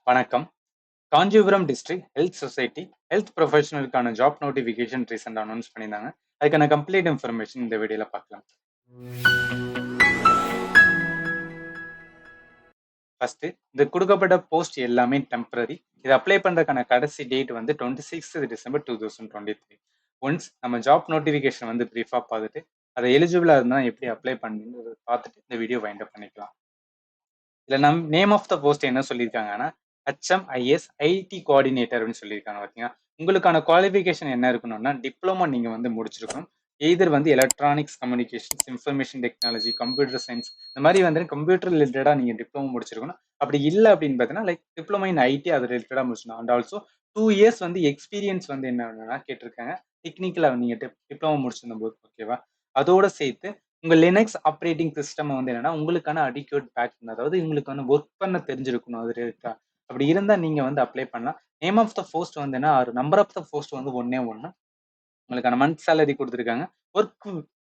வணக்கம். Kanchipuram district health society health ப்ரொஃபஷனலுக்கான job notification ரீசெண்டா அனௌன்ஸ் பண்ணியிருந்தாங்க. அதுக்கான கம்ப்ளீட் இன்ஃபர்மேஷன் இந்த வீடியோல பார்க்கலாம். ஃபர்ஸ்ட் இந்த கொடுக்கப்பட்ட போஸ்ட் எல்லாமே டெம்பரரி. இது அப்ளை பண்றதுக்கான கடைசி டேட் வந்து 26 டிசம்பர் 2023. ஒன்ஸ் நம்ம ஜாப் நோட்டிஃபிகேஷன் வந்து பிரீஃபா பார்த்துட்டு அதை எலிஜிபிளா இருந்தா எப்படி அப்ளை பண்ணுறது பார்த்துட்டு இந்த வீடியோ வைண்ட் அப் பண்ணிக்கலாம். இதுல நேம் ஆஃப் த போஸ்ட் என்ன சொல்லியிருக்காங்கன்னா HMIS ஐடி கோஆர்டினேட்டர் அப்படின்னு சொல்லியிருக்காங்க. பார்த்தீங்கன்னா உங்களுக்கான குவாலிஃபிகேஷன் என்ன இருக்கணும்னா டிப்ளமோ நீங்க வந்து முடிச்சிருக்கணும். எய்தர் வந்து electronics communications, information technology, computer science இந்த மாதிரி வந்து கம்ப்யூட்டர் ரிலேட்டடா நீங்க டிப்ளமோ முடிச்சிருக்கணும். அப்படி இல்லை அப்படின்னு பார்த்தீங்கன்னா லைக் டிப்ளமோ இன் ஐடி அது ரிலேட்டடா முடிச்சிடணும். அண்ட் ஆல்சோ 2 இயர்ஸ் வந்து எக்ஸ்பீரியன்ஸ் வந்து என்னன்னா கேட்டிருக்காங்க. டெக்னிக்கலா நீங்க டிப்ளமோ முடிச்சிருந்த போது ஓகேவா. அதோட சேர்த்து உங்க லினக்ஸ் ஆப்ரேட்டிங் சிஸ்டம் வந்து என்னன்னா உங்களுக்கான அடிக்யூட் பேக் அதாவது உங்களுக்கு வந்து ஒர்க் பண்ண தெரிஞ்சிருக்கணும். அது இருக்கா அப்படி இருந்தா நீங்க வந்து அப்ளை பண்ணலாம். நேம் ஆஃப் த போஸ்ட் வந்து என்ன நம்பர் ஆஃப் த போஸ்ட் வந்து ஒன்னே ஒன்று. உங்களுக்கான மந்த் சேலரி கொடுத்துருக்காங்க. ஒர்க்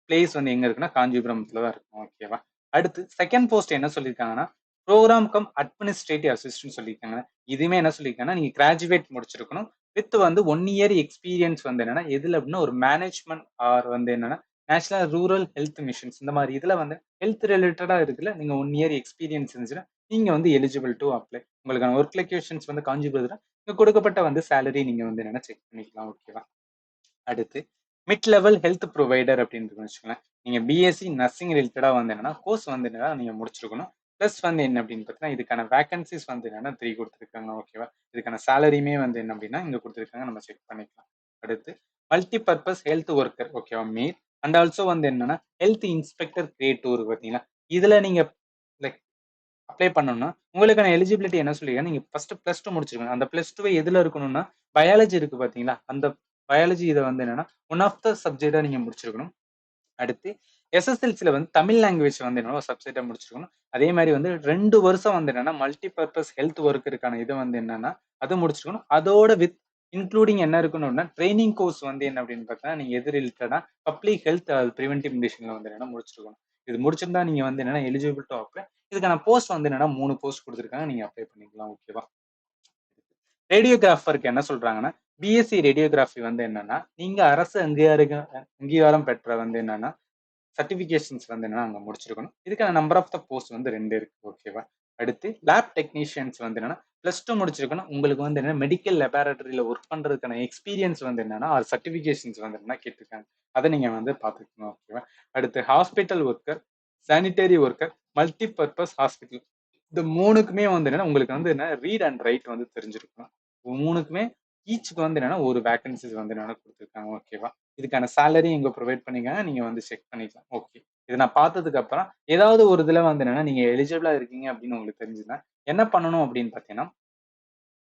பிளேஸ் வந்து எங்க இருக்குன்னா காஞ்சிபுரத்துல தான் இருக்கும். ஓகேவா. அடுத்து செகண்ட் போஸ்ட் என்ன சொல்லியிருக்காங்கன்னா ப்ரோக்ராம் கம் அட்மினிஸ்ட்ரேட்டிவ் அசிஸ்டன்ட் சொல்லியிருக்காங்க. இதுவுமே என்ன சொல்லியிருக்காங்கன்னா நீங்க கிராஜுவேட் முடிச்சிருக்கணும். வித் வந்து 1 இயர் எக்ஸ்பீரியன்ஸ் வந்து என்னன்னா எதுல அப்படின்னா ஒரு மேனேஜ்மெண்ட் ஆர் வந்து என்னன்னா நேஷனல் ரூரல் ஹெல்த் மிஷன்ஸ் இந்த மாதிரி இதுல வந்து ஹெல்த் ரிலேட்டடா இருக்குல்ல நீங்க 1 இயர் எக்ஸ்பீரியன்ஸ் இருந்துச்சுன்னா நீங்க வந்து எலிஜிபிள் டு அப்ளை. உங்களுக்கான ஒர்க் லொகேஷன்ஸ் வந்து காஞ்சிபுரத்துல இங்க கொடுக்கப்பட்ட வந்து சேலரி நீங்க வந்து என்னன்னா செக் பண்ணிக்கலாம். ஓகேவா. அடுத்து மிட் லெவல் ஹெல்த் ப்ரொவைடர் அப்படின்னு வச்சுக்கோங்களேன். நீங்க பிஎஸ்சி நர்சிங் ரிலேட்டடா வந்து என்னன்னா கோர்ஸ் வந்து என்னன்னா நீங்க முடிச்சிருக்கணும். பிளஸ் வந்து என்ன அப்படின்னு பார்த்தீங்கன்னா இதுக்கான வேகன்சிஸ் வந்து என்னன்னா 3 கொடுத்துருக்காங்க. ஓகேவா. இதுக்கான சேலரியுமே வந்து என்ன அப்படின்னா இங்க கொடுத்துருக்காங்க. நம்ம செக் பண்ணிக்கலாம். அடுத்து மல்டி பர்பஸ் ஹெல்த் ஒர்க்கர் ஓகேவா மேல் அண்ட் ஆல்சோ வந்து என்னன்னா ஹெல்த் இன்ஸ்பெக்டர் கிரேட் 2 இருக்கு பார்த்தீங்களா. இதுல நீங்க லைக் அப்ளை பண்ணணும்னா உங்களுக்கான எலிஜிபிலிட்டி என்ன சொல்லிருக்காங்க நீங்க ஃபர்ஸ்ட் பிளஸ் டூ முடிச்சிருக்கணும். அந்த பிளஸ் டூ எதுல இருக்கணும்னா பயாலஜி இருக்கு பாத்தீங்களா. அந்த பயாலஜி இதை வந்து என்னன்னா ஒன் ஆஃப் த சப்ஜெக்டா நீங்க முடிச்சிருக்கணும். அடுத்து எஸ்எஸ்எல்சில வந்து தமிழ் லாங்குவேஜ் வந்து என்னன்னா ஒரு சப்ஜெக்டா முடிச்சிருக்கணும். அதே மாதிரி வந்து 2 வருஷம் வந்து என்னன்னா மல்டி பர்பஸ் ஹெல்த் ஒர்க்கருக்கான இது வந்து என்னன்னா அது முடிச்சிருக்கணும். அதோட வித் இன்க்ளூடிங் என்ன இருக்கணும்னா ட்ரைனிங் கோர்ஸ் வந்து என்ன அப்படின்னு பார்த்தீங்கன்னா நீங்க எது ரிலேட்டடா பப்ளிக் ஹெல்த் ப்ரிவென்டிவ் மெடிசன்ல வந்து என்னன்னா முடிச்சிருக்கணும். இது முடிச்சிருந்தா நீங்க வந்து என்னன்னா எலிஜிபிள் டு அப்ளை. இதுக்கான போஸ்ட் வந்து என்னன்னா 3 போஸ்ட் கொடுத்துருக்காங்க. நீங்க அப்ளை பண்ணிக்கலாம். ஓகேவா. ரேடியோகிராஃபருக்கு என்ன சொல்றாங்கன்னா பிஎஸ்சி ரேடியோகிராஃபி வந்து என்னன்னா நீங்க அரசு அங்கீகாரம் பெற்ற வந்து என்னன்னா சர்டிபிகேஷன்ஸ் வந்து என்னன்னா அங்க முடிச்சிருக்கணும். இதுக்கான நம்பர் ஆஃப் த போஸ்ட் வந்து 2 இருக்கு. ஓகேவா. அடுத்து லேப் டெக்னீஷியன்ஸ் வந்து என்னன்னா +2 முடிச்சிருக்கணும். உங்களுக்கு வந்து என்ன மெடிக்கல் லெபார்டரியில ஒர்க் பண்றதுக்கான எக்ஸ்பீரியன்ஸ் வந்து என்னன்னா சர்டிபிகேஷன்ஸ் வந்து என்ன கேட்டிருக்காங்க. அதை நீங்க வந்து பாத்துக்கணும். ஓகேவா. அடுத்து hospital worker, sanitary worker, multi purpose hospital இந்த 3க்குமே வந்து என்னன்னா உங்களுக்கு வந்து என்ன ரீட் அண்ட் ரைட் வந்து தெரிஞ்சிருக்கணும். 3க்குமே ஈச்சுக்கு வந்து என்னன்னா ஒரு வேகன்சிஸ் வந்து என்னன்னா கொடுத்துருக்காங்க. ஓகேவா. இதுக்கான சேலரி இங்க ப்ரொவைட் பண்ணிக்காங்க. நீங்க வந்து செக் பண்ணிக்கலாம். ஓகே. இதை நான் பார்த்ததுக்கு அப்புறம் ஏதாவது ஒரு இதுல வந்து என்னன்னா நீங்க எலிஜிபிளா இருக்கீங்க அப்படின்னு உங்களுக்கு தெரிஞ்சுதுன்னா என்ன பண்ணணும் அப்படின்னு பாத்தீங்கன்னா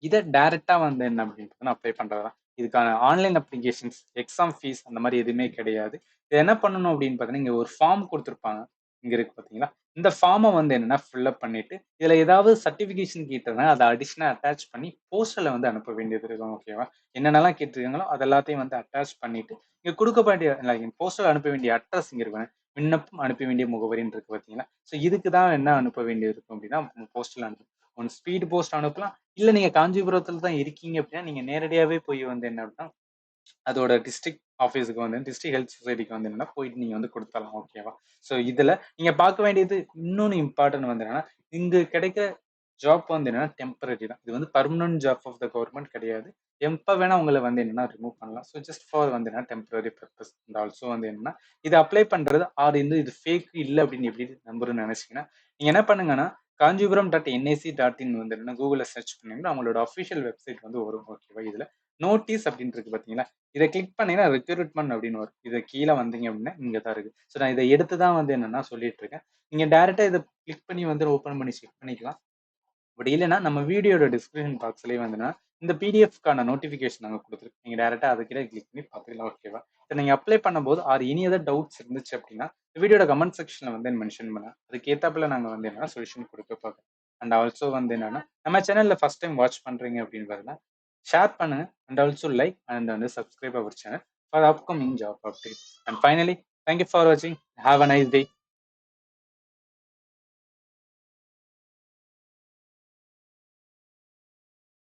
இதை டைரக்டா வந்து என்ன அப்படின்னு அப்ளை பண்றதுதான். இதுக்கான ஆன்லைன் அப்ளிகேஷன்ஸ் எக்ஸாம் ஃபீஸ் அந்த மாதிரி எதுவுமே கிடையாது. இது என்ன பண்ணணும் அப்படின்னு பாத்தீங்கன்னா இங்க ஒரு ஃபார்ம் கொடுத்துருப்பாங்க. இங்க இருக்கு பாத்தீங்களா. இந்த ஃபார்மை வந்து என்னன்னா ஃபில் அப் பண்ணிட்டு இதுல ஏதாவது சர்டிபிகேஷன் கேட்டதுன்னா அதை அடிஷனல் அட்டாச் பண்ணி போஸ்டர்ல வந்து அனுப்ப வேண்டியது இருக்கும். ஓகேவா. என்னென்னலாம் கேட்டிருக்காங்களோ அது எல்லாத்தையும் வந்து அட்டாச் பண்ணிட்டு இங்க கொடுக்க வேண்டிய போஸ்டர் அனுப்ப வேண்டிய அட்ரஸ் இங்க இருக்கு. விண்ணப்பம் அனுப்ப வேண்டிய முகவரின்னு இருக்கு பாத்தீங்களா. ஸோ இதுக்கு தான் என்ன அனுப்ப வேண்டியது இருக்கும் அப்படின்னா போஸ்டர்ல அனுப்பணும். ஒன் ஸ்பீடு போஸ்ட் அனுப்பலாம். இல்ல நீங்க காஞ்சிபுரத்துல தான் இருக்கீங்க அப்படின்னா நீங்க நேரடியாவே போய் வந்து என்ன அப்படின்னா அதோட டிஸ்ட்ரிக்ட் ஆஃபீஸுக்கு வந்து டிஸ்ட்ரிக்ட் ஹெல்த் சொசைட்டிக்கு வந்து என்னன்னா போயிட்டு நீங்க வந்து கொடுத்தலாம். ஓகேவா. ஸோ இதுல நீங்க பார்க்க வேண்டியது இன்னொன்னு இம்பார்ட்டன்ட் வந்து என்னன்னா இங்க கிடைக்கிற ஜாப் வந்து என்னன்னா டெம்பரரி தான். இது வந்து permanent job of the government கிடையாது. எப்ப வேணா உங்களை வந்து என்னன்னா ரிமூவ் பண்ணலாம். ஸோ ஜஸ்ட் ஃபார் வந்து என்ன டெம்பரரி பர்பஸ். அண்ட் ஆல்சோ வந்து என்னன்னா இது அப்ளை பண்றது ஆர் இது ஃபேக் இல்லை அப்படின்னு எப்படி நம்புறேன்னு நினைச்சீங்கன்னா நீங்க என்ன பண்ணுங்கன்னா Kanjipuram.nic.in வந்து என்ன கூகுள்ல சர்ச் பண்ணீங்கன்னா அவங்களோட அஃபிஷியல் வெப்சைட் வந்து வரும். ஓகேவா. இதுல நோட்டீஸ் அப்படின்னு இருக்கு பாத்தீங்களா. இதை கிளிக் பண்ணீங்கன்னா ரெக்ரூட்மெண்ட் அப்படின்னு வரும். இதை கீழே வந்தீங்க அப்படின்னா இங்க தான் இருக்கு. ஸோ நான் இதை எடுத்து தான் வந்து என்னன்னா சொல்லிட்டு இருக்கேன். நீங்க டைரக்டா இதை கிளிக் பண்ணி வந்து ஓப்பன் பண்ணி செக் பண்ணிக்கலாம். பட் இல்லைன்னா நம்ம வீடியோட டிஸ்கிரிப்ஷன் பாக்ஸ்லயே வந்துன்னா இந்த பிடிஎஃப்கான நோட்டிஃபிகேஷன் நாங்கள் கொடுத்துருக்கோம். நீங்கள் டேரெக்டாக அதுக்கிட்ட கிளிக் பண்ணி பார்த்துக்கலாம். ஓகேவா. இதை நீங்கள் அப்ளை பண்ணும்போது இனி ஏதாவது டவுட்ஸ் இருந்துச்சு அப்படின்னா வீடியோட கமெண்ட் செக்ஷனில் வந்து மென்ஷன் பண்ணேன். அதுக்கு ஏற்றாப்புல நாங்கள் வந்து என்னன்னா சொல்யூஷன் கொடுக்க பார்க்குறோம். அண்ட் ஆல்சோ வந்து என்னன்னா நம்ம சேனலில் ஃபர்ஸ்ட் டைம் வாட்ச் பண்ணுறீங்க அப்படின்னு பார்த்தீங்கன்னா ஷேர் பண்ணுங்க அண்ட் ஆல்சோ லைக் அண்ட் வந்து subscribe our channel for upcoming job update. And finally thank you for வாட்சிங். Have a nice day.